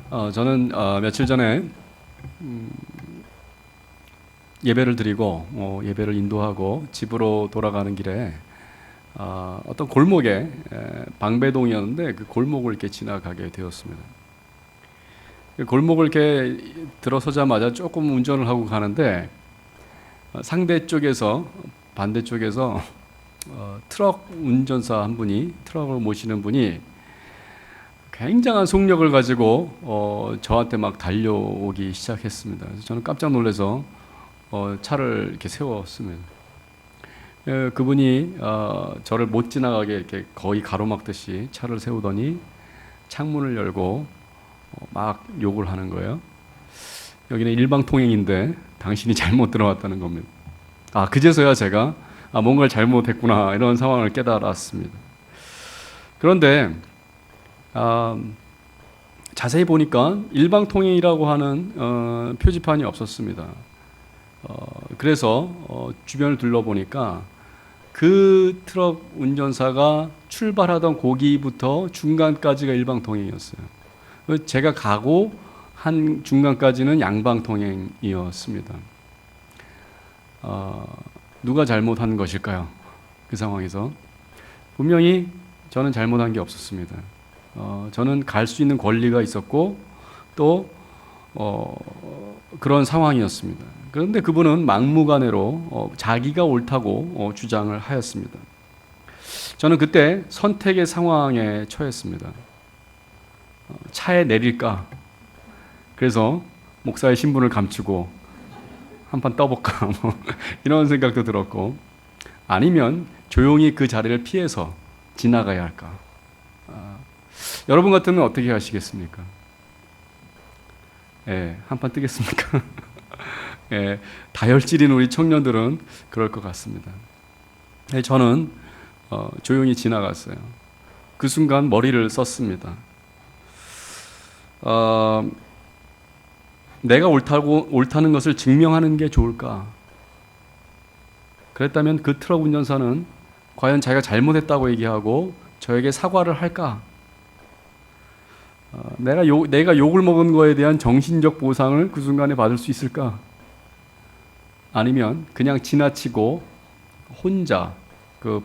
저는 며칠 전에 예배를 드리고 예배를 인도하고 집으로 돌아가는 길에 어떤 골목에 방배동이었는데 그 골목을 이렇게 지나가게 되었습니다. 그 골목을 이렇게 들어서자마자 조금 운전을 하고 가는데 상대 쪽에서 반대쪽에서 트럭 운전사 한 분이 트럭을 모시는 분이 굉장한 속력을 가지고 저한테 막 달려오기 시작했습니다. 그래서 저는 깜짝 놀라서 차를 이렇게 세웠습니다. 그분이 저를 못 지나가게 이렇게 거의 가로막듯이 차를 세우더니 창문을 열고 막 욕을 하는 거예요. 여기는 일방통행인데 당신이 잘못 들어왔다는 겁니다. 그제서야 제가 뭔가를 잘못했구나 이런 상황을 깨달았습니다. 그런데 자세히 보니까 일방통행이라고 하는 표지판이 없었습니다. 그래서 주변을 둘러보니까 그 트럭 운전사가 출발하던 고기부터 중간까지가 일방통행이었어요. 제가 가고 한 중간까지는 양방통행이었습니다. 누가 잘못한 것일까요? 그 상황에서 분명히 저는 잘못한 게 없었습니다. 저는 갈 수 있는 권리가 있었고 또 그런 상황이었습니다. 그런데 그분은 막무가내로 자기가 옳다고 주장을 하였습니다. 저는 그때 선택의 상황에 처했습니다. 차에 내릴까? 그래서 목사의 신분을 감추고 한판 떠볼까? 이런 생각도 들었고, 아니면 조용히 그 자리를 피해서 지나가야 할까? 여러분 같으면 어떻게 하시겠습니까? 한판 뜨겠습니까? 다혈질인 우리 청년들은 그럴 것 같습니다. 저는 조용히 지나갔어요. 그 순간 머리를 썼습니다. 내가 옳다는 것을 증명하는 게 좋을까? 그랬다면 그 트럭 운전사는 과연 자기가 잘못했다고 얘기하고 저에게 사과를 할까? 내가 욕을 먹은 거에 대한 정신적 보상을 그 순간에 받을 수 있을까? 아니면 그냥 지나치고 혼자 그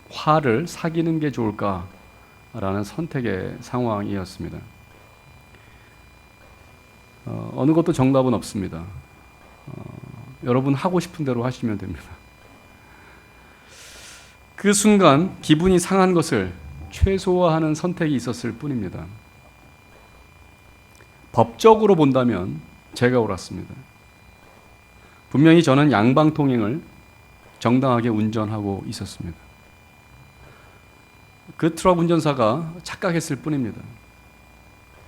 화를 사귀는 게 좋을까? 라는 선택의 상황이었습니다. 어느 것도 정답은 없습니다. 여러분 하고 싶은 대로 하시면 됩니다. 그 순간 기분이 상한 것을 최소화하는 선택이 있었을 뿐입니다. 법적으로 본다면 제가 옳았습니다. 분명히 저는 양방통행을 정당하게 운전하고 있었습니다. 그 트럭 운전사가 착각했을 뿐입니다.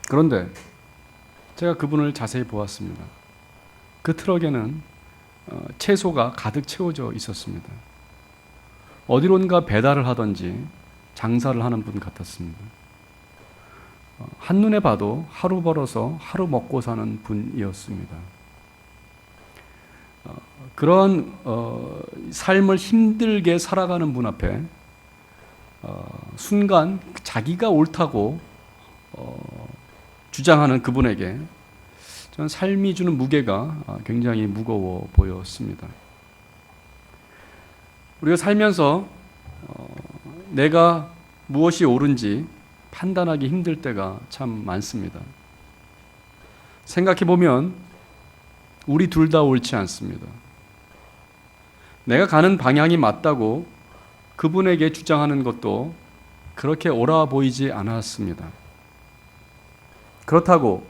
그런데 제가 그분을 자세히 보았습니다. 그 트럭에는 채소가 가득 채워져 있었습니다. 어디론가 배달을 하든지 장사를 하는 분 같았습니다. 한눈에 봐도 하루 벌어서 하루 먹고 사는 분이었습니다. 그런 삶을 힘들게 살아가는 분 앞에 순간 자기가 옳다고 주장하는 그분에게 저는 삶이 주는 무게가 굉장히 무거워 보였습니다. 우리가 살면서 내가 무엇이 옳은지 판단하기 힘들 때가 참 많습니다. 생각해보면 우리 둘 다 옳지 않습니다. 내가 가는 방향이 맞다고 그분에게 주장하는 것도 그렇게 옳아 보이지 않았습니다. 그렇다고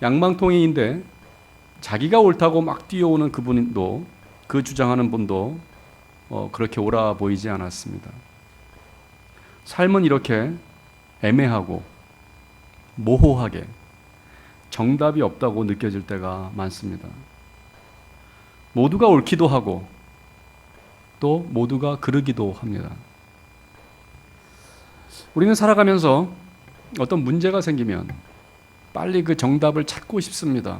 양방통행인데 자기가 옳다고 막 뛰어오는 그분도 그 주장하는 분도 그렇게 옳아 보이지 않았습니다. 삶은 이렇게 애매하고 모호하게 정답이 없다고 느껴질 때가 많습니다. 모두가 옳기도 하고 또 모두가 그르기도 합니다. 우리는 살아가면서 어떤 문제가 생기면 빨리 그 정답을 찾고 싶습니다.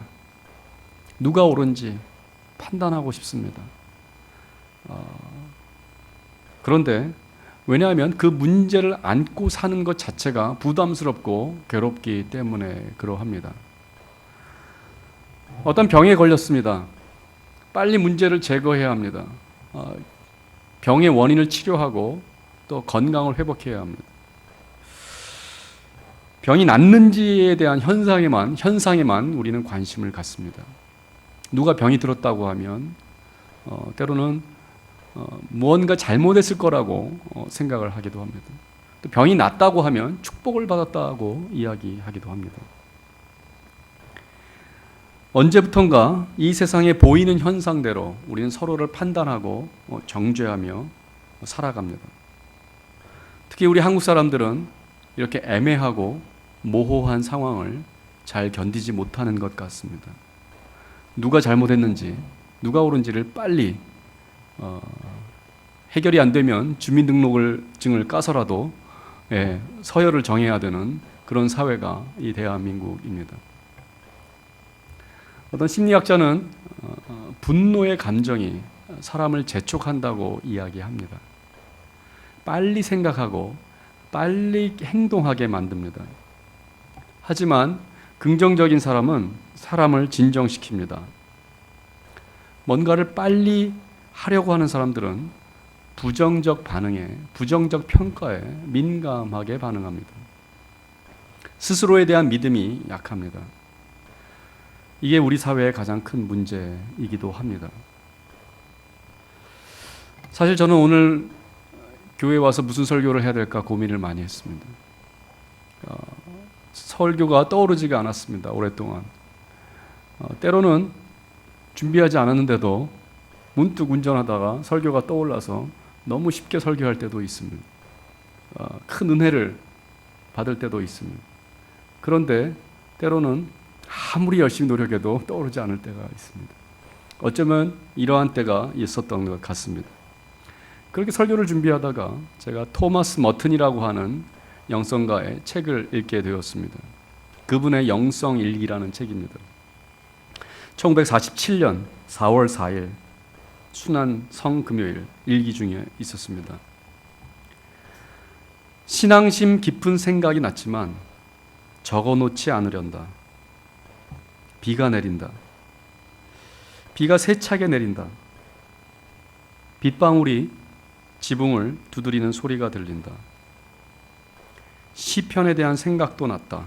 누가 옳은지 판단하고 싶습니다. 그런데 왜냐하면 그 문제를 안고 사는 것 자체가 부담스럽고 괴롭기 때문에 그러합니다. 어떤 병에 걸렸습니다. 빨리 문제를 제거해야 합니다. 병의 원인을 치료하고 또 건강을 회복해야 합니다. 병이 낫는지에 대한 현상에만 우리는 관심을 갖습니다. 누가 병이 들었다고 하면 때로는 무언가 잘못했을 거라고 생각을 하기도 합니다. 또 병이 낫다고 하면 축복을 받았다고 이야기하기도 합니다. 언제부턴가 이 세상에 보이는 현상대로 우리는 서로를 판단하고 정죄하며 살아갑니다. 특히 우리 한국 사람들은 이렇게 애매하고 모호한 상황을 잘 견디지 못하는 것 같습니다. 누가 잘못했는지, 누가 옳은지를 빨리 해결이 안 되면 주민등록증을 까서라도 서열을 정해야 되는 그런 사회가 이 대한민국입니다. 어떤 심리학자는 분노의 감정이 사람을 재촉한다고 이야기합니다. 빨리 생각하고 빨리 행동하게 만듭니다. 하지만 긍정적인 사람은 사람을 진정시킵니다. 뭔가를 빨리 하려고 하는 사람들은 부정적 반응에, 부정적 평가에 민감하게 반응합니다. 스스로에 대한 믿음이 약합니다. 이게 우리 사회의 가장 큰 문제이기도 합니다. 사실 저는 오늘 교회에 와서 무슨 설교를 해야 될까 고민을 많이 했습니다. 설교가 떠오르지가 않았습니다. 오랫동안. 때로는 준비하지 않았는데도 문득 운전하다가 설교가 떠올라서 너무 쉽게 설교할 때도 있습니다. 큰 은혜를 받을 때도 있습니다. 그런데 때로는 아무리 열심히 노력해도 떠오르지 않을 때가 있습니다. 어쩌면 이러한 때가 있었던 것 같습니다. 그렇게 설교를 준비하다가 제가 토마스 머튼이라고 하는 영성가의 책을 읽게 되었습니다. 그분의 영성일기라는 책입니다. 1947년 4월 4일 순환 성금요일 일기 중에 있었습니다. 신앙심 깊은 생각이 났지만 적어놓지 않으련다. 비가 내린다. 비가 세차게 내린다. 빗방울이 지붕을 두드리는 소리가 들린다. 시편에 대한 생각도 났다.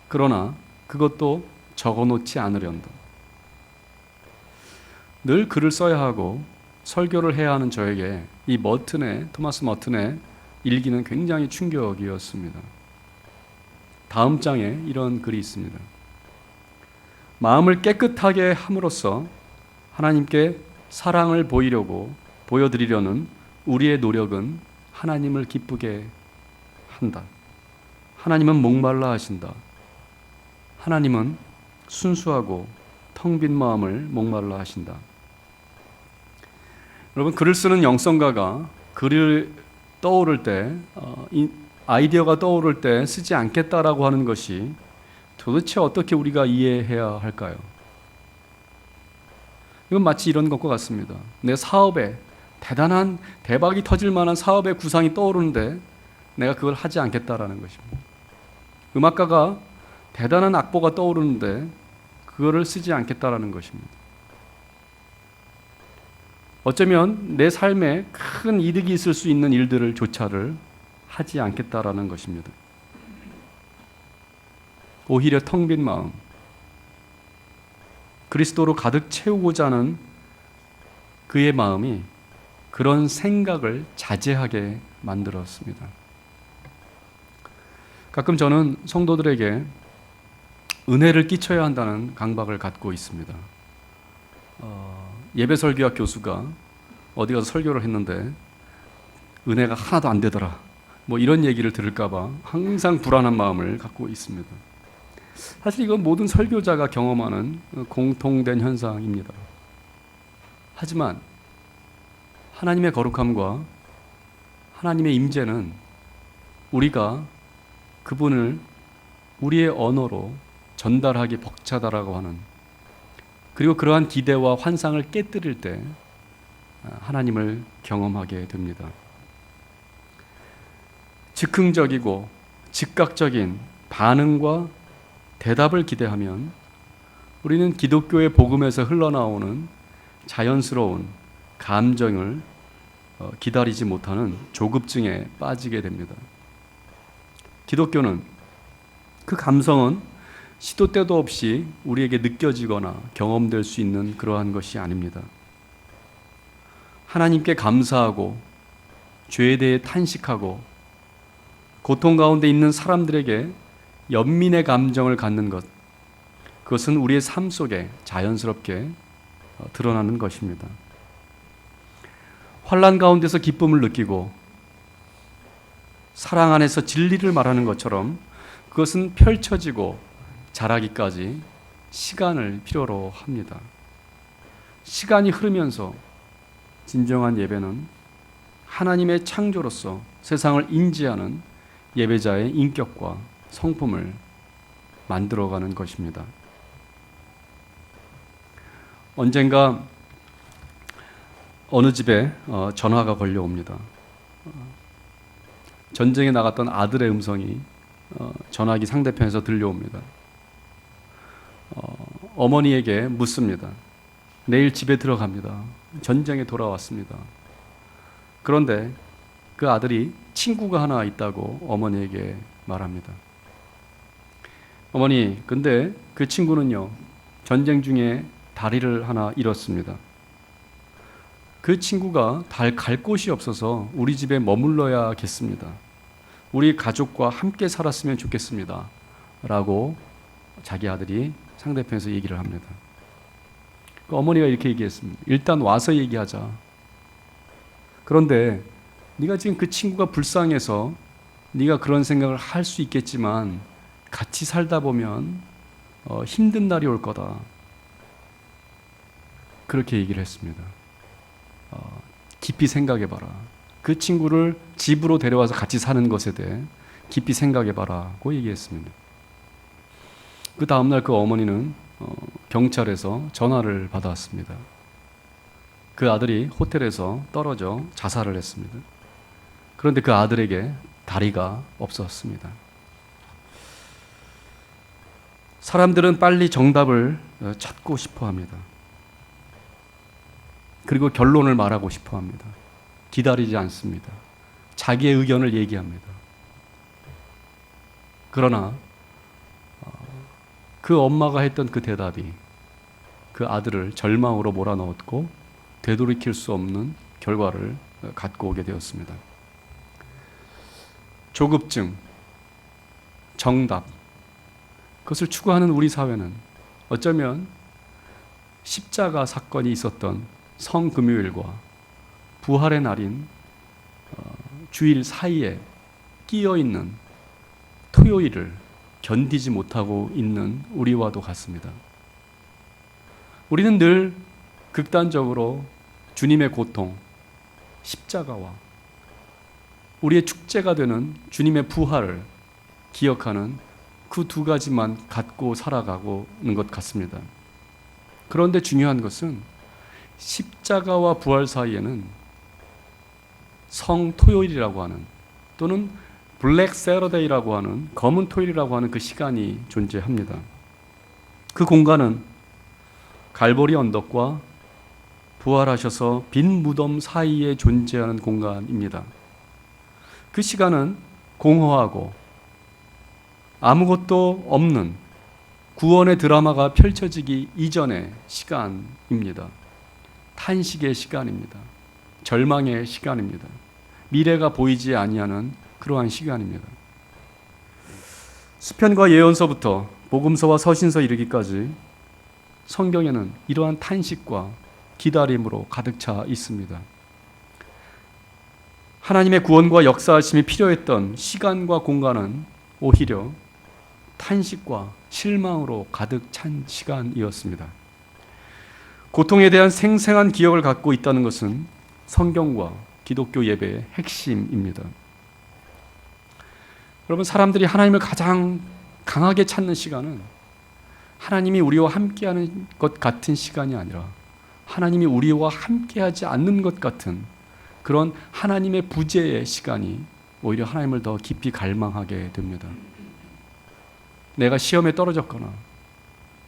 그러나 그것도 적어놓지 않으련다. 늘 글을 써야 하고 설교를 해야 하는 저에게 이 토마스 머튼의 일기는 굉장히 충격이었습니다. 다음 장에 이런 글이 있습니다. 마음을 깨끗하게 함으로써 하나님께 사랑을 보여드리려는 우리의 노력은 하나님을 기쁘게 한다. 하나님은 목말라 하신다. 하나님은 순수하고 텅 빈 마음을 목말라 하신다. 여러분, 글을 쓰는 영성가가 글을 떠오를 때 아이디어가 떠오를 때 쓰지 않겠다라고 하는 것이 도대체 어떻게 우리가 이해해야 할까요? 이건 마치 이런 것과 같습니다. 내 사업에 대단한 대박이 터질 만한 사업의 구상이 떠오르는데 내가 그걸 하지 않겠다라는 것입니다. 음악가가 대단한 악보가 떠오르는데 그거를 쓰지 않겠다라는 것입니다. 어쩌면 내 삶에 큰 이득이 있을 수 있는 일들조차를 하지 않겠다라는 것입니다. 오히려 텅 빈 마음, 그리스도로 가득 채우고자 하는 그의 마음이 그런 생각을 자제하게 만들었습니다. 가끔 저는 성도들에게 은혜를 끼쳐야 한다는 강박을 갖고 있습니다. 예배설교학 교수가 어디 가서 설교를 했는데 은혜가 하나도 안 되더라, 이런 얘기를 들을까 봐 항상 불안한 마음을 갖고 있습니다. 사실 이건 모든 설교자가 경험하는 공통된 현상입니다. 하지만 하나님의 거룩함과 하나님의 임재는 우리가 그분을 우리의 언어로 전달하기 벅차다라고 하는, 그리고 그러한 기대와 환상을 깨뜨릴 때 하나님을 경험하게 됩니다. 즉흥적이고 즉각적인 반응과 대답을 기대하면 우리는 기독교의 복음에서 흘러나오는 자연스러운 감정을 기다리지 못하는 조급증에 빠지게 됩니다. 기독교는 그 감성은 시도 때도 없이 우리에게 느껴지거나 경험될 수 있는 그러한 것이 아닙니다. 하나님께 감사하고 죄에 대해 탄식하고 고통 가운데 있는 사람들에게 연민의 감정을 갖는 것, 그것은 우리의 삶 속에 자연스럽게 드러나는 것입니다. 환난 가운데서 기쁨을 느끼고 사랑 안에서 진리를 말하는 것처럼 그것은 펼쳐지고 자라기까지 시간을 필요로 합니다. 시간이 흐르면서 진정한 예배는 하나님의 창조로서 세상을 인지하는 예배자의 인격과 성품을 만들어가는 것입니다. 언젠가 어느 집에 전화가 걸려옵니다. 전쟁에 나갔던 아들의 음성이 전화기 상대편에서 들려옵니다. 어머니에게 묻습니다. 내일 집에 들어갑니다. 전쟁에 돌아왔습니다. 그런데 그 아들이 친구가 하나 있다고 어머니에게 말합니다. 어머니, 근데 그 친구는요, 전쟁 중에 다리를 하나 잃었습니다. 그 친구가 갈 곳이 없어서 우리 집에 머물러야겠습니다. 우리 가족과 함께 살았으면 좋겠습니다. 라고 자기 아들이 상대편에서 얘기를 합니다. 그 어머니가 이렇게 얘기했습니다. 일단 와서 얘기하자. 그런데 네가 지금 그 친구가 불쌍해서 네가 그런 생각을 할 수 있겠지만 같이 살다 보면 힘든 날이 올 거다. 그렇게 얘기를 했습니다. 깊이 생각해봐라. 그 친구를 집으로 데려와서 같이 사는 것에 대해 깊이 생각해봐라고 얘기했습니다. 그 다음날 그 어머니는 경찰에서 전화를 받아왔습니다. 그 아들이 호텔에서 떨어져 자살을 했습니다. 그런데 그 아들에게 다리가 없었습니다. 사람들은 빨리 정답을 찾고 싶어 합니다. 그리고 결론을 말하고 싶어 합니다. 기다리지 않습니다. 자기의 의견을 얘기합니다. 그러나 그 엄마가 했던 그 대답이 그 아들을 절망으로 몰아넣었고 되돌이킬 수 없는 결과를 갖고 오게 되었습니다. 조급증, 정답, 그것을 추구하는 우리 사회는 어쩌면 십자가 사건이 있었던 성금요일과 부활의 날인 주일 사이에 끼어있는 토요일을 견디지 못하고 있는 우리와도 같습니다. 우리는 늘 극단적으로 주님의 고통, 십자가와 우리의 축제가 되는 주님의 부활을 기억하는 그 두 가지만 갖고 살아가고는 것 같습니다. 그런데 중요한 것은 십자가와 부활 사이에는 성토요일이라고 하는 또는 블랙 세러데이라고 하는 검은 토요일이라고 하는 그 시간이 존재합니다. 그 공간은 갈보리 언덕과 부활하셔서 빈 무덤 사이에 존재하는 공간입니다. 그 시간은 공허하고 아무것도 없는 구원의 드라마가 펼쳐지기 이전의 시간입니다. 탄식의 시간입니다. 절망의 시간입니다. 미래가 보이지 아니하는 그러한 시간입니다. 시편과 예언서부터 복음서와 서신서 이르기까지 성경에는 이러한 탄식과 기다림으로 가득 차 있습니다. 하나님의 구원과 역사하심이 필요했던 시간과 공간은 오히려 탄식과 실망으로 가득 찬 시간이었습니다. 고통에 대한 생생한 기억을 갖고 있다는 것은 성경과 기독교 예배의 핵심입니다. 여러분, 사람들이 하나님을 가장 강하게 찾는 시간은 하나님이 우리와 함께하는 것 같은 시간이 아니라 하나님이 우리와 함께하지 않는 것 같은 그런 하나님의 부재의 시간이 오히려 하나님을 더 깊이 갈망하게 됩니다. 내가 시험에 떨어졌거나,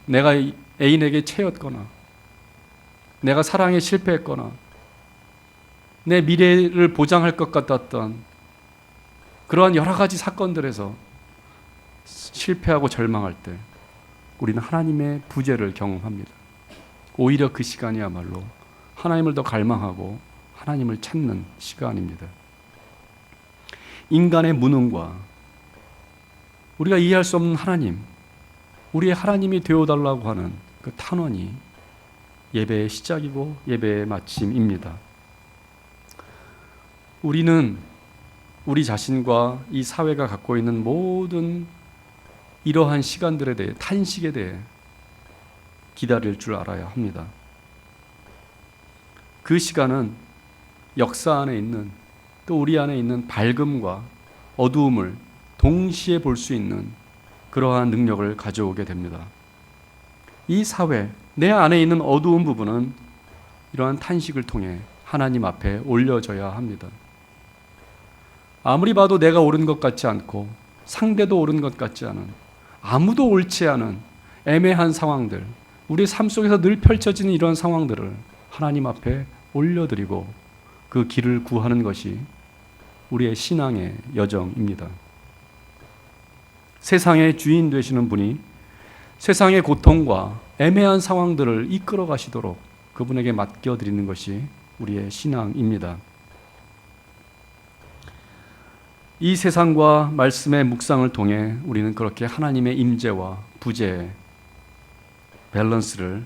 내가 애인에게 채였거나, 내가 사랑에 실패했거나, 내 미래를 보장할 것 같았던 그러한 여러 가지 사건들에서 실패하고 절망할 때 우리는 하나님의 부재를 경험합니다. 오히려 그 시간이야말로 하나님을 더 갈망하고 하나님을 찾는 시간입니다. 인간의 무능과 우리가 이해할 수 없는 하나님, 우리의 하나님이 되어달라고 하는 그 탄원이 예배의 시작이고 예배의 마침입니다. 우리는 우리 자신과 이 사회가 갖고 있는 모든 이러한 시간들에 대해, 탄식에 대해 기다릴 줄 알아야 합니다. 그 시간은 역사 안에 있는, 또 우리 안에 있는 밝음과 어두움을 동시에 볼 수 있는 그러한 능력을 가져오게 됩니다. 이 사회, 내 안에 있는 어두운 부분은 이러한 탄식을 통해 하나님 앞에 올려져야 합니다. 아무리 봐도 내가 옳은 것 같지 않고 상대도 옳은 것 같지 않은, 아무도 옳지 않은 애매한 상황들, 우리 삶 속에서 늘 펼쳐지는 이런 상황들을 하나님 앞에 올려드리고 그 길을 구하는 것이 우리의 신앙의 여정입니다. 세상의 주인 되시는 분이 세상의 고통과 애매한 상황들을 이끌어 가시도록 그분에게 맡겨드리는 것이 우리의 신앙입니다. 이 세상과 말씀의 묵상을 통해 우리는 그렇게 하나님의 임재와 부재의 밸런스를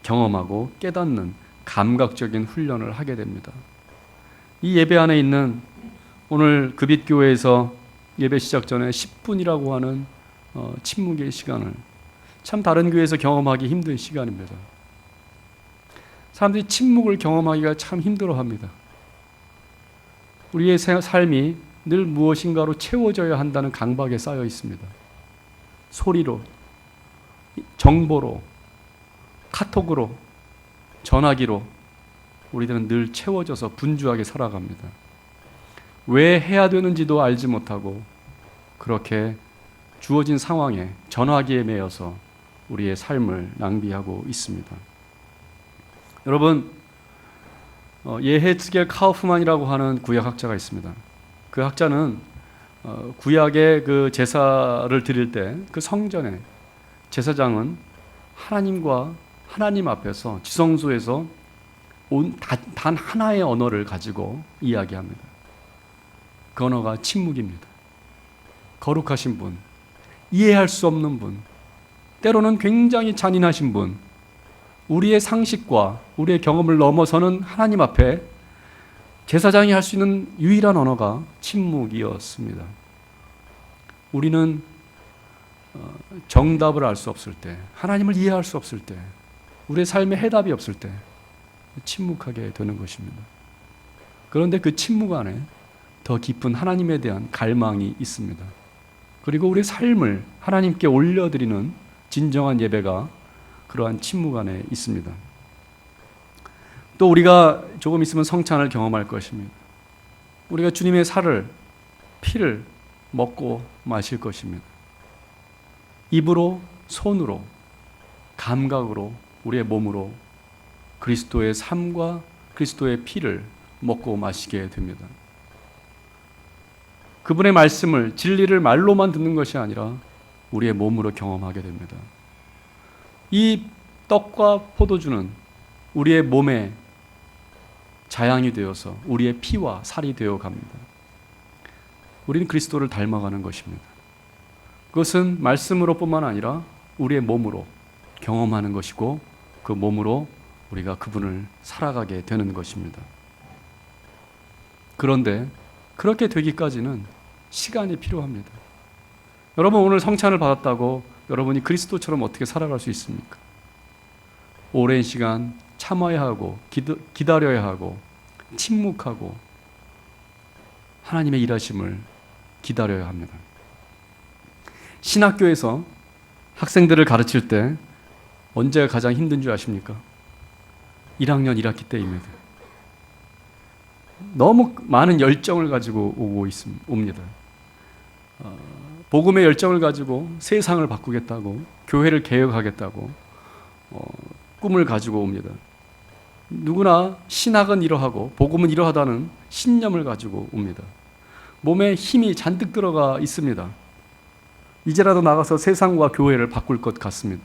경험하고 깨닫는 감각적인 훈련을 하게 됩니다. 이 예배 안에 있는 오늘 금빛교회에서 예배 시작 전에 10분이라고 하는 침묵의 시간을 참 다른 교회에서 경험하기 힘든 시간입니다. 사람들이 침묵을 경험하기가 참 힘들어합니다. 우리의 삶이 늘 무엇인가로 채워져야 한다는 강박에 쌓여 있습니다. 소리로, 정보로, 카톡으로, 전화기로 우리들은 늘 채워져서 분주하게 살아갑니다. 왜 해야 되는지도 알지 못하고 그렇게 주어진 상황에 전화기에 매여서 우리의 삶을 낭비하고 있습니다. 여러분, 예헤츠겔 카우프만이라고 하는 구약학자가 있습니다. 그 학자는 구약의 그 제사를 드릴 때 그 성전에 제사장은 하나님과 하나님 앞에서 지성소에서 단 하나의 언어를 가지고 이야기합니다. 그 언어가 침묵입니다. 거룩하신 분, 이해할 수 없는 분, 때로는 굉장히 잔인하신 분, 우리의 상식과 우리의 경험을 넘어서는 하나님 앞에 제사장이 할 수 있는 유일한 언어가 침묵이었습니다. 우리는 정답을 알 수 없을 때, 하나님을 이해할 수 없을 때, 우리의 삶에 해답이 없을 때 침묵하게 되는 것입니다. 그런데 그 침묵 안에 더 깊은 하나님에 대한 갈망이 있습니다. 그리고 우리의 삶을 하나님께 올려드리는 진정한 예배가 그러한 침묵 안에 있습니다. 또 우리가 조금 있으면 성찬을 경험할 것입니다. 우리가 주님의 살을, 피를 먹고 마실 것입니다. 입으로, 손으로, 감각으로, 우리의 몸으로 그리스도의 삶과 그리스도의 피를 먹고 마시게 됩니다. 그분의 말씀을, 진리를 말로만 듣는 것이 아니라 우리의 몸으로 경험하게 됩니다. 이 떡과 포도주는 우리의 몸에 자양이 되어서 우리의 피와 살이 되어 갑니다. 우리는 그리스도를 닮아가는 것입니다. 그것은 말씀으로 뿐만 아니라 우리의 몸으로 경험하는 것이고 그 몸으로 우리가 그분을 살아가게 되는 것입니다. 그런데 그렇게 되기까지는 시간이 필요합니다. 여러분, 오늘 성찬을 받았다고 여러분이 그리스도처럼 어떻게 살아갈 수 있습니까? 오랜 시간 참아야 하고 기다려야 하고 침묵하고 하나님의 일하심을 기다려야 합니다. 신학교에서 학생들을 가르칠 때 언제가 가장 힘든 줄 아십니까? 1학년 1학기 때입니다. 너무 많은 열정을 가지고 옵니다. 복음의 열정을 가지고 세상을 바꾸겠다고, 교회를 개혁하겠다고 꿈을 가지고 옵니다. 누구나 신학은 이러하고 복음은 이러하다는 신념을 가지고 옵니다. 몸에 힘이 잔뜩 들어가 있습니다. 이제라도 나가서 세상과 교회를 바꿀 것 같습니다.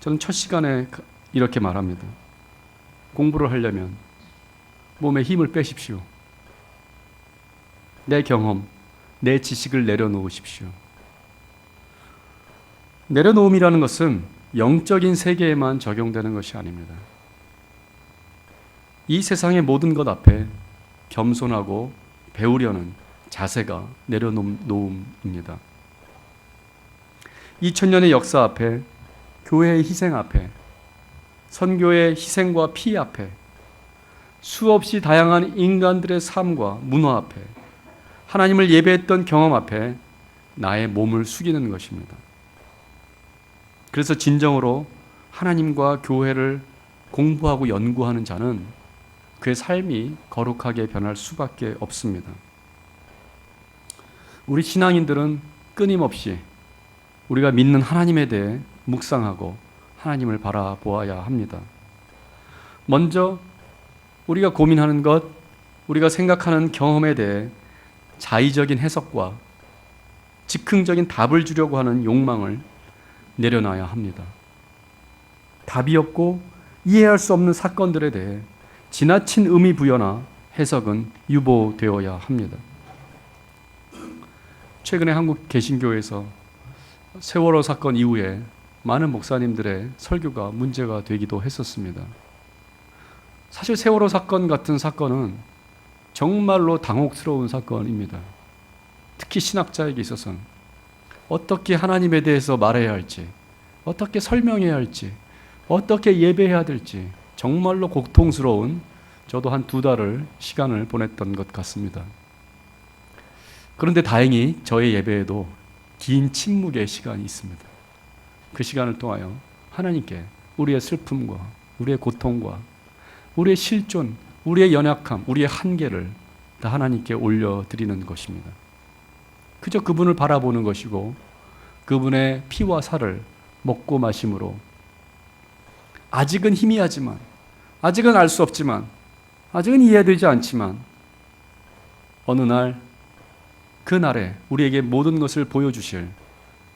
저는 첫 시간에 이렇게 말합니다. 공부를 하려면 몸에 힘을 빼십시오. 내 경험, 내 지식을 내려놓으십시오. 내려놓음이라는 것은 영적인 세계에만 적용되는 것이 아닙니다. 이 세상의 모든 것 앞에 겸손하고 배우려는 자세가 내려놓음입니다. 2000년의 역사 앞에, 교회의 희생 앞에, 선교의 희생과 피 앞에, 수없이 다양한 인간들의 삶과 문화 앞에, 하나님을 예배했던 경험 앞에 나의 몸을 숙이는 것입니다. 그래서 진정으로 하나님과 교회를 공부하고 연구하는 자는 그의 삶이 거룩하게 변할 수밖에 없습니다. 우리 신앙인들은 끊임없이 우리가 믿는 하나님에 대해 묵상하고 하나님을 바라보아야 합니다. 먼저 우리가 고민하는 것, 우리가 생각하는 경험에 대해 자의적인 해석과 즉흥적인 답을 주려고 하는 욕망을 내려놔야 합니다. 답이 없고 이해할 수 없는 사건들에 대해 지나친 의미 부여나 해석은 유보되어야 합니다. 최근에 한국 개신교에서 세월호 사건 이후에 많은 목사님들의 설교가 문제가 되기도 했었습니다. 사실 세월호 사건 같은 사건은 정말로 당혹스러운 사건입니다. 특히 신학자에게 있어서는 어떻게 하나님에 대해서 말해야 할지, 어떻게 설명해야 할지, 어떻게 예배해야 될지 정말로 고통스러운, 저도 한 2달을 시간을 보냈던 것 같습니다. 그런데 다행히 저의 예배에도 긴 침묵의 시간이 있습니다. 그 시간을 통하여 하나님께 우리의 슬픔과 우리의 고통과 우리의 실존, 우리의 연약함, 우리의 한계를 다 하나님께 올려드리는 것입니다. 그저 그분을 바라보는 것이고 그분의 피와 살을 먹고 마심으로 아직은 희미하지만, 아직은 알 수 없지만, 아직은 이해되지 않지만 어느 날, 그 날에 우리에게 모든 것을 보여주실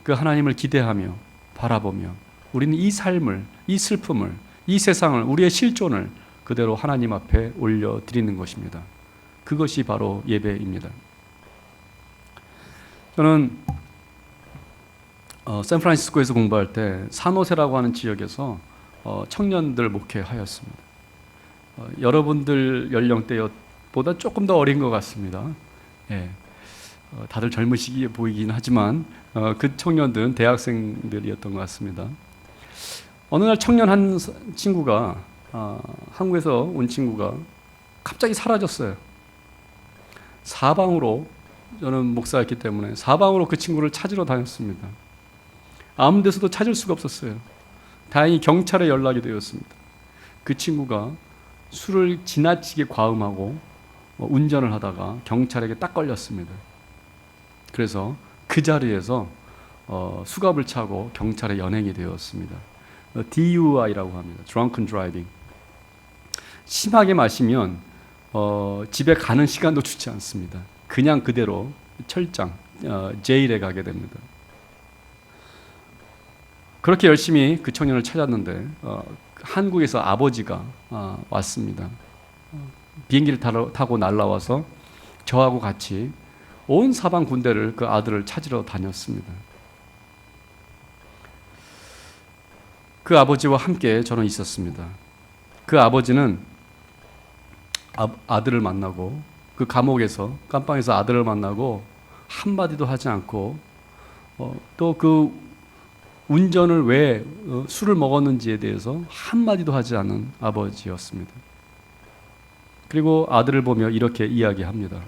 그 하나님을 기대하며 바라보며 우리는 이 삶을, 이 슬픔을, 이 세상을, 우리의 실존을 그대로 하나님 앞에 올려드리는 것입니다. 그것이 바로 예배입니다. 저는 샌프란시스코에서 공부할 때 산호세라고 하는 지역에서 청년들 목회하였습니다. 여러분들 연령대보다 조금 더 어린 것 같습니다. 예. 다들 젊으시기에 보이긴 하지만 그 청년들은 대학생들이었던 것 같습니다. 어느 날 청년 한 친구가 한국에서 온 친구가 갑자기 사라졌어요. 사방으로, 저는 목사였기 때문에 사방으로 그 친구를 찾으러 다녔습니다. 아무 데서도 찾을 수가 없었어요. 다행히 경찰에 연락이 되었습니다. 그 친구가 술을 지나치게 과음하고 운전을 하다가 경찰에게 딱 걸렸습니다. 그래서 그 자리에서 수갑을 차고 경찰에 연행이 되었습니다. DUI라고 합니다. Drunken Driving. 심하게 마시면 집에 가는 시간도 주지 않습니다. 그냥 그대로 철장, 제일에 가게 됩니다. 그렇게 열심히 그 청년을 찾았는데 한국에서 아버지가 왔습니다. 비행기를 타고 날라와서 저하고 같이 온 사방 군데를 그 아들을 찾으러 다녔습니다. 그 아버지와 함께 저는 있었습니다. 그 아버지는 아들을 만나고 그 감옥에서, 감방에서 아들을 만나고 한마디도 하지 않고 또 그 운전을 왜 술을 먹었는지에 대해서 한마디도 하지 않은 아버지였습니다. 그리고 아들을 보며 이렇게 이야기합니다.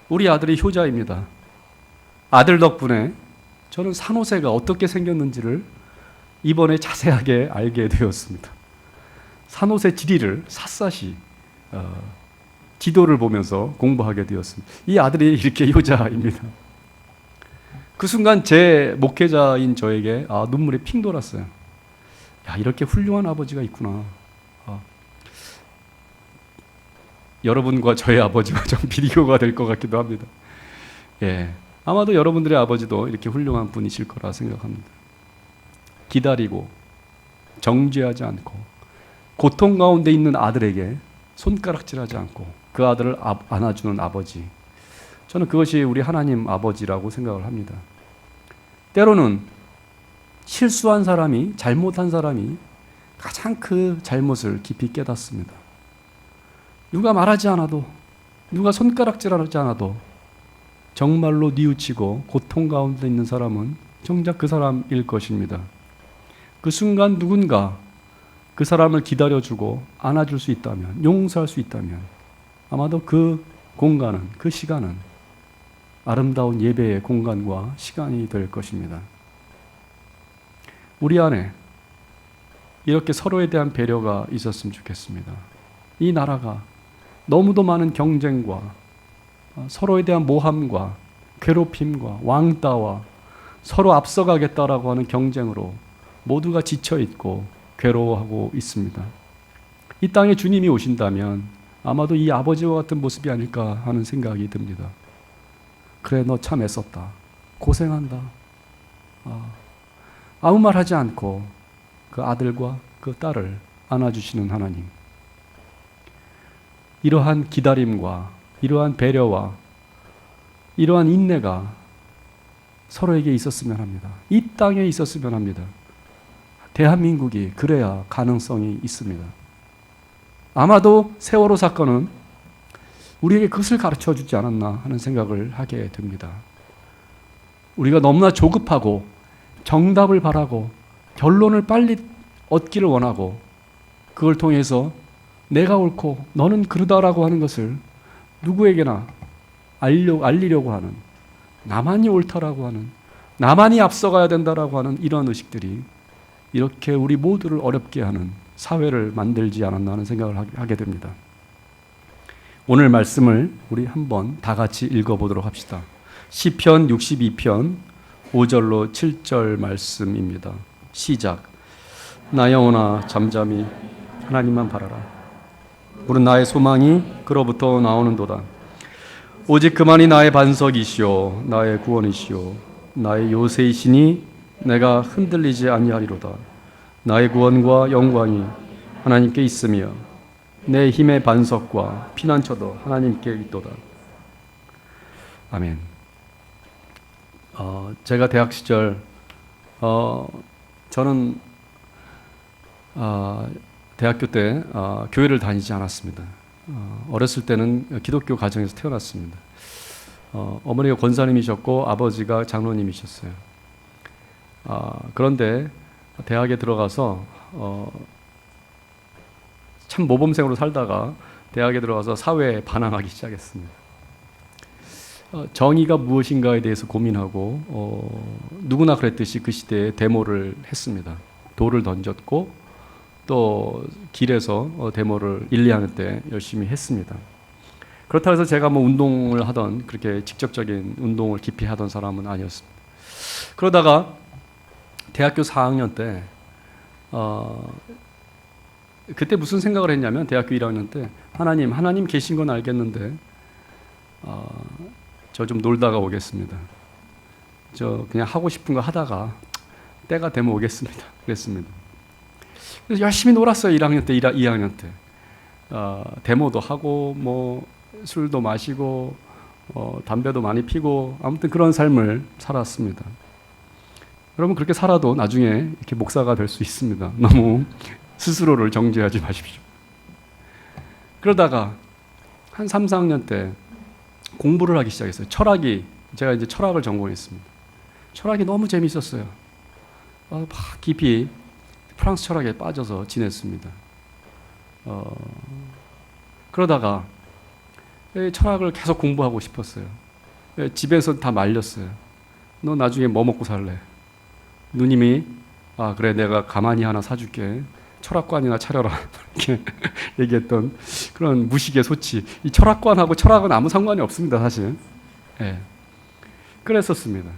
우리 아들이 효자입니다. 아들 덕분에 저는 산호세가 어떻게 생겼는지를 이번에 자세하게 알게 되었습니다. 산호세 지리를 샅샅이 지도를 보면서 공부하게 되었습니다. 이 아들이 이렇게 효자입니다. 그 순간 제 목회자인 저에게 눈물이 핑 돌았어요. 야, 이렇게 훌륭한 아버지가 있구나. 여러분과 저의 아버지가 좀 비교가 될 것 같기도 합니다. 예, 아마도 여러분들의 아버지도 이렇게 훌륭한 분이실 거라 생각합니다. 기다리고 정죄하지 않고 고통 가운데 있는 아들에게 손가락질하지 않고 그 아들을 안아주는 아버지, 저는 그것이 우리 하나님 아버지라고 생각을 합니다. 때로는 실수한 사람이, 잘못한 사람이 가장 그 잘못을 깊이 깨닫습니다. 누가 말하지 않아도, 누가 손가락질하지 않아도 정말로 뉘우치고 고통 가운데 있는 사람은 정작 그 사람일 것입니다. 그 순간 누군가 그 사람을 기다려주고 안아줄 수 있다면, 용서할 수 있다면 아마도 그 공간은, 그 시간은 아름다운 예배의 공간과 시간이 될 것입니다. 우리 안에 이렇게 서로에 대한 배려가 있었으면 좋겠습니다. 이 나라가 너무도 많은 경쟁과 서로에 대한 모함과 괴롭힘과 왕따와 서로 앞서가겠다라고 하는 경쟁으로 모두가 지쳐있고 괴로워하고 있습니다. 이 땅에 주님이 오신다면 아마도 이 아버지와 같은 모습이 아닐까 하는 생각이 듭니다. 그래, 너 참 애썼다. 고생한다. 아무 말 하지 않고 그 아들과 그 딸을 안아주시는 하나님. 이러한 기다림과 이러한 배려와 이러한 인내가 서로에게 있었으면 합니다. 이 땅에 있었으면 합니다. 대한민국이 그래야 가능성이 있습니다. 아마도 세월호 사건은 우리에게 그것을 가르쳐 주지 않았나 하는 생각을 하게 됩니다. 우리가 너무나 조급하고 정답을 바라고 결론을 빨리 얻기를 원하고 그걸 통해서 내가 옳고 너는 그러다라고 하는 것을 누구에게나 알리려고 하는, 나만이 옳다라고 하는, 나만이 앞서가야 된다라고 하는 이런 의식들이 이렇게 우리 모두를 어렵게 하는 사회를 만들지 않았나 하는 생각을 하게 됩니다. 오늘 말씀을 우리 한번 다 같이 읽어보도록 합시다. 시편 62편 5절로 7절 말씀입니다. 시작. 나 영혼아 잠잠히 하나님만 바라라. 우리 나의 소망이 그로부터 나오는도다. 오직 그만이 나의 반석이시오 나의 구원이시오 나의 요새이시니 내가 흔들리지 아니하리로다. 나의 구원과 영광이 하나님께 있으며 내 힘의 반석과 피난처도 하나님께 있도다. 아멘. 제가 대학 시절 저는 대학교 때 교회를 다니지 않았습니다. 어렸을 때는 기독교 가정에서 태어났습니다. 어머니가 권사님이셨고 아버지가 장로님이셨어요. 그런데 대학에 들어가서 참 모범생으로 살다가 대학에 들어가서 사회에 반항하기 시작했습니다. 정의가 무엇인가에 대해서 고민하고 누구나 그랬듯이 그 시대에 데모를 했습니다. 돌을 던졌고 또 길에서 데모를 1, 2학년 때 열심히 했습니다. 그렇다고 해서 제가 뭐 운동을 하던 그렇게 직접적인 운동을 깊이 하던 사람은 아니었습니다. 그러다가 대학교 4학년 때 그때 무슨 생각을 했냐면 대학교 1학년 때 하나님 계신 건 알겠는데 저 좀 놀다가 오겠습니다. 저 그냥 하고 싶은 거 하다가 때가 되면 오겠습니다. 그랬습니다. 그래서 열심히 놀았어요. 1학년 때, 2학년 때. 데모도 하고 뭐 술도 마시고 담배도 많이 피고 아무튼 그런 삶을 살았습니다. 여러분 그렇게 살아도 나중에 이렇게 목사가 될 수 있습니다. 너무 스스로를 정죄하지 마십시오. 그러다가 한 3, 4학년 때 공부를 하기 시작했어요. 제가 이제 철학을 전공했습니다. 철학이 너무 재밌었어요. 막 깊이 프랑스 철학에 빠져서 지냈습니다. 그러다가 철학을 계속 공부하고 싶었어요. 집에서 다 말렸어요. 너 나중에 뭐 먹고 살래? 누님이 그래 내가 가만히 하나 사줄게. 철학관이나 차려라 이렇게 얘기했던 그런 무식의 소치. 이 철학관하고 철학은 아무 상관이 없습니다, 사실. 예. 그랬었습니다.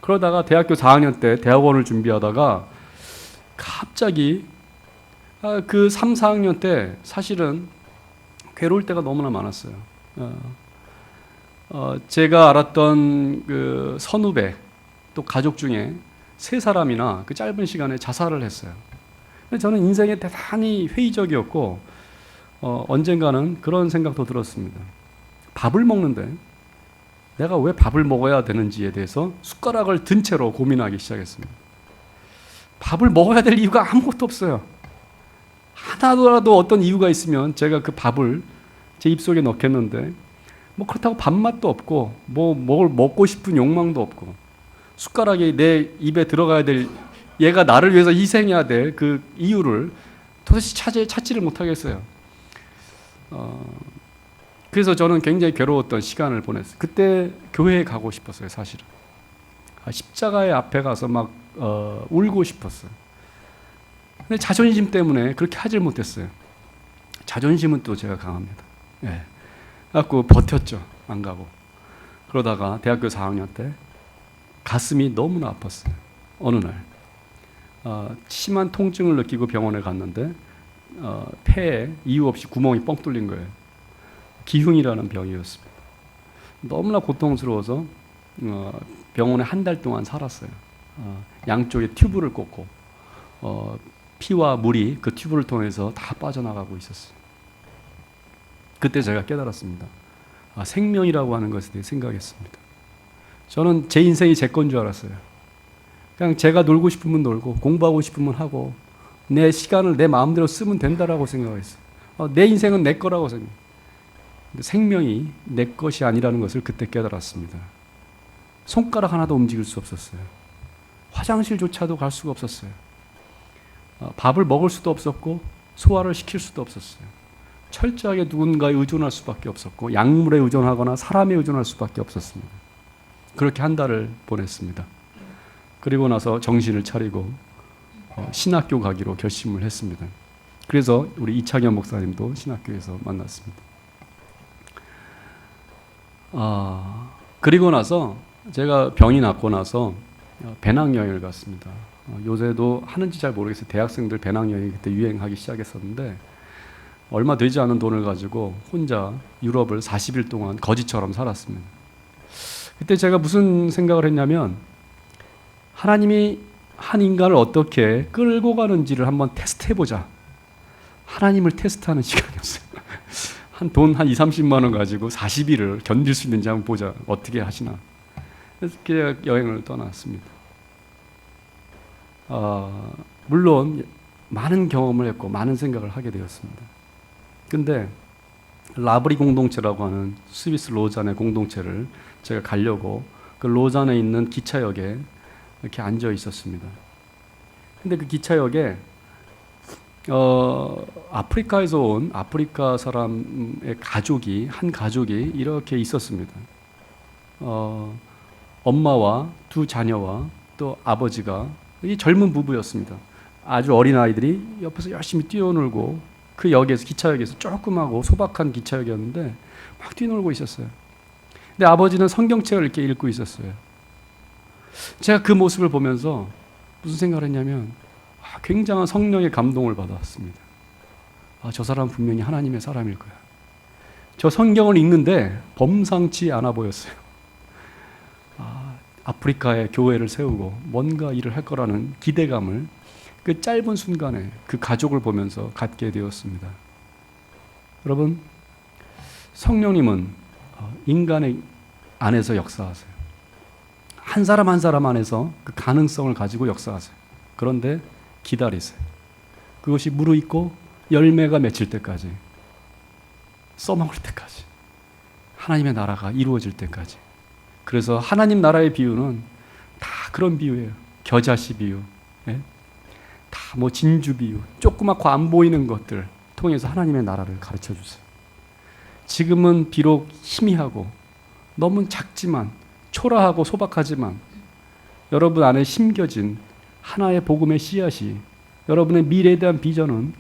그러다가 대학교 4학년 때 대학원을 준비하다가 갑자기 그 3, 4학년 때 사실은 괴로울 때가 너무나 많았어요. 제가 알았던 그 선후배 또 가족 중에 3사람이나 그 짧은 시간에 자살을 했어요. 저는 인생에 대단히 회의적이었고 언젠가는 그런 생각도 들었습니다. 밥을 먹는데 내가 왜 밥을 먹어야 되는지에 대해서 숟가락을 든 채로 고민하기 시작했습니다. 밥을 먹어야 될 이유가 아무것도 없어요. 하나라도 어떤 이유가 있으면 제가 그 밥을 제 입속에 넣겠는데 뭐 그렇다고 밥맛도 없고 뭘 먹고 싶은 욕망도 없고 숟가락이 내 입에 들어가야 될 얘가 나를 위해서 희생해야 될 그 이유를 도대체 찾지를 못하겠어요. 그래서 저는 굉장히 괴로웠던 시간을 보냈어요. 그때 교회에 가고 싶었어요, 사실은. 십자가의 앞에 가서 막 울고 싶었어요. 근데 자존심 때문에 그렇게 하질 못했어요. 자존심은 또 제가 강합니다. 예. 그래갖고 버텼죠. 안 가고. 그러다가 대학교 4학년 때 가슴이 너무나 아팠어요. 어느 날. 심한 통증을 느끼고 병원에 갔는데 폐에 이유 없이 구멍이 뻥 뚫린 거예요. 기흉이라는 병이었습니다. 너무나 고통스러워서 병원에 1달 동안 살았어요. 양쪽에 튜브를 꽂고 피와 물이 그 튜브를 통해서 다 빠져나가고 있었어요. 그때 제가 깨달았습니다. 생명이라고 하는 것에 대해 생각했습니다. 저는 제 인생이 제 건 줄 알았어요. 그냥 제가 놀고 싶으면 놀고 공부하고 싶으면 하고 내 시간을 내 마음대로 쓰면 된다라고 생각했어요. 내 인생은 내 거라고 생각해요. 생명이 내 것이 아니라는 것을 그때 깨달았습니다. 손가락 하나도 움직일 수 없었어요. 화장실조차도 갈 수가 없었어요. 밥을 먹을 수도 없었고 소화를 시킬 수도 없었어요. 철저하게 누군가에 의존할 수밖에 없었고 약물에 의존하거나 사람에 의존할 수밖에 없었습니다. 그렇게 1달을 보냈습니다. 그리고 나서 정신을 차리고 신학교 가기로 결심을 했습니다. 그래서 우리 이창현 목사님도 신학교에서 만났습니다. 그리고 나서 제가 병이 낫고 나서 배낭여행을 갔습니다. 요새도 하는지 잘 모르겠어요. 대학생들 배낭여행이 그때 유행하기 시작했었는데 얼마 되지 않은 돈을 가지고 혼자 유럽을 40일 동안 거지처럼 살았습니다. 그때 제가 무슨 생각을 했냐면 하나님이 한 인간을 어떻게 끌고 가는지를 한번 테스트해보자. 하나님을 테스트하는 시간이었어요. 돈 한 2, 30만 원 가지고 40일을 견딜 수 있는지 한번 보자. 어떻게 하시나. 그래서 여행을 떠났습니다. 물론 많은 경험을 했고 많은 생각을 하게 되었습니다. 근데 라브리 공동체라고 하는 스위스 로잔의 공동체를 제가 가려고 그 로잔에 있는 기차역에 이렇게 앉아 있었습니다. 근데 그 기차역에 아프리카에서 온 아프리카 사람의 한 가족이 이렇게 있었습니다. 엄마와 2 자녀와 또 아버지가 이 젊은 부부였습니다. 아주 어린 아이들이 옆에서 열심히 뛰어놀고 그 역에서 기차역에서 조그마하고 소박한 기차역이었는데 막 뛰놀고 있었어요. 근데 아버지는 성경책을 이렇게 읽고 있었어요. 제가 그 모습을 보면서 무슨 생각을 했냐면 굉장한 성령의 감동을 받았습니다. 저 사람 분명히 하나님의 사람일 거야. 저 성경을 읽는데 범상치 않아 보였어요. 아프리카에 교회를 세우고 뭔가 일을 할 거라는 기대감을 그 짧은 순간에 그 가족을 보면서 갖게 되었습니다. 여러분, 성령님은 인간의 안에서 역사하세요. 한 사람 한 사람 안에서 그 가능성을 가지고 역사하세요. 그런데 기다리세요. 그것이 무르익고 열매가 맺힐 때까지, 써먹을 때까지, 하나님의 나라가 이루어질 때까지. 그래서 하나님 나라의 비유는 다 그런 비유예요. 겨자씨 비유, 예? 다 뭐 진주 비유, 조그맣고 안 보이는 것들 통해서 하나님의 나라를 가르쳐 주세요. 지금은 비록 희미하고 너무 작지만, 초라하고 소박하지만 여러분 안에 심겨진 하나의 복음의 씨앗이 여러분의 미래에 대한 비전은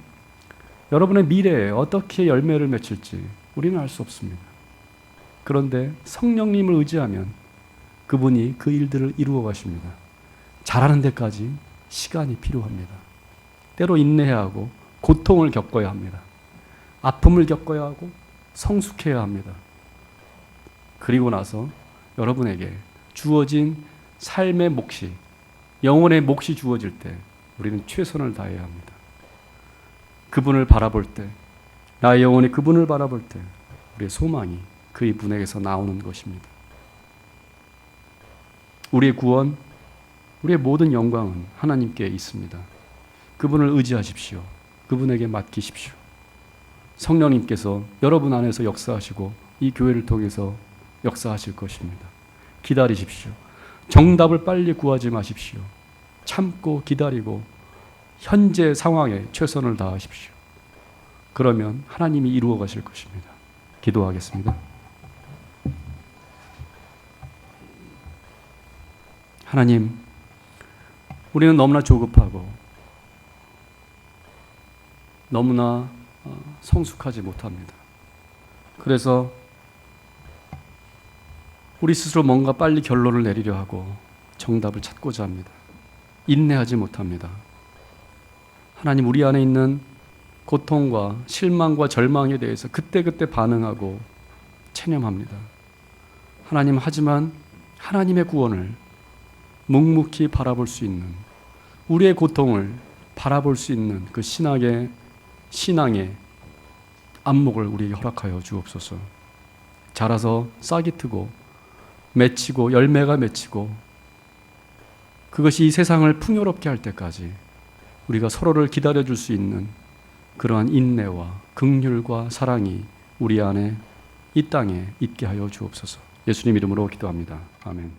여러분의 미래에 어떻게 열매를 맺힐지 우리는 알 수 없습니다. 그런데 성령님을 의지하면 그분이 그 일들을 이루어 가십니다. 잘하는 데까지 시간이 필요합니다. 때로 인내해야 하고 고통을 겪어야 합니다. 아픔을 겪어야 하고 성숙해야 합니다. 그리고 나서 여러분에게 주어진 삶의 몫이, 영혼의 몫이 주어질 때 우리는 최선을 다해야 합니다. 그분을 바라볼 때, 나의 영혼이 그분을 바라볼 때 우리의 소망이 그분에게서 나오는 것입니다. 우리의 구원, 우리의 모든 영광은 하나님께 있습니다. 그분을 의지하십시오. 그분에게 맡기십시오. 성령님께서 여러분 안에서 역사하시고 이 교회를 통해서 역사하실 것입니다. 기다리십시오. 정답을 빨리 구하지 마십시오. 참고 기다리고 현재 상황에 최선을 다하십시오. 그러면 하나님이 이루어 가실 것입니다. 기도하겠습니다. 하나님, 우리는 너무나 조급하고 너무나 성숙하지 못합니다. 그래서 우리 스스로 뭔가 빨리 결론을 내리려 하고 정답을 찾고자 합니다. 인내하지 못합니다. 하나님, 우리 안에 있는 고통과 실망과 절망에 대해서 그때그때 반응하고 체념합니다. 하나님, 하지만 하나님의 구원을 묵묵히 바라볼 수 있는, 우리의 고통을 바라볼 수 있는 그 신앙의 안목을 우리에게 허락하여 주옵소서. 자라서 싹이 트고 맺히고 열매가 맺히고 그것이 이 세상을 풍요롭게 할 때까지 우리가 서로를 기다려줄 수 있는 그러한 인내와 긍휼과 사랑이 우리 안에 이 땅에 있게 하여 주옵소서. 예수님 이름으로 기도합니다. 아멘.